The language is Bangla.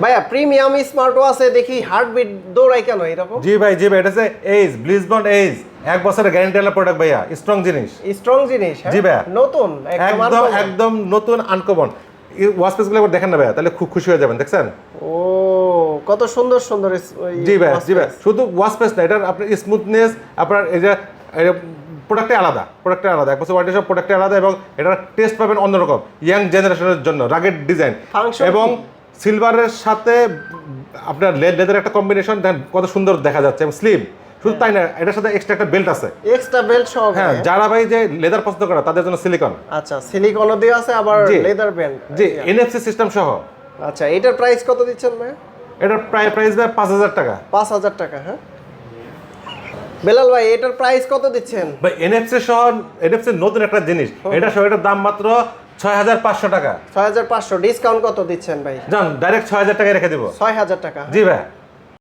ভাইয়া প্রিমিয়াম স্মার্ট ওয়াচে দেখি হার্টবিট দৌড়ায় কেন এরকম? জি ভাই এটা হচ্ছে এইজ ব্লিজবন্ড এইজ 1 বছরের গ্যারান্টি वाला প্রোডাক্ট ভাইয়া, স্ট্রং জিনিস। স্ট্রং জিনিস, হ্যাঁ? জি ভাইয়া, নতুন একদম নতুন আনকমন। ওয়াচ পেসগুলো একবার দেখেন না ভাইয়া, তাহলে খুব খুশি হয়ে যাবেন। দেখছেন ও কত সুন্দর সুন্দর জি ভাইয়া শুধু ওয়াচ পেস না, এটার আপনার স্মুথনেস, আপনার এই যে প্রোডাক্টে আলাদা 1 বছর ওয়ারেন্টি সব প্রোডাক্টে আলাদা, এবং এটার টেস্ট পাবেন অন্যরকম ইয়াং জেনারেশনের জন্য, রাগেড ডিজাইন এবং সিলভারের সাথে আপনার লেদার একটা কম্বিনেশন, দেখেন কত সুন্দর দেখা যাচ্ছে। এবং স্লিম শুধু তাই না, এটার সাথে এক্সট্রা একটা বেল্ট আছে, এক্সট্রা বেল্ট সহ। হ্যাঁ, যারা ভাই যে লেদার পছন্দ করে তাদের জন্য সিলিকন। আচ্ছা, সিলিকনও দেওয়া আছে, আবার লেদার বেল্ট। জি, এনএফসি সিস্টেম সহ। আচ্ছা, এটার প্রাইস কত দিচ্ছেন ভাই? এটার প্রাইস ভাই 5000 টাকা। 5000 টাকা, হ্যাঁ। বেলাল ভাই এটার প্রাইস কত দিচ্ছেন? ভাই এনএফসি সহ, এনএফসি নতুন একটা জিনিস, এটা সহ এটার দাম মাত্র 6500 টাকা। 6500। ডিসকাউন্ট কত দিচ্ছেন ভাই? জান ডাইরেক্ট 6000 টাকায় রেখে দেব। 6000 টাকা। জি ভাই।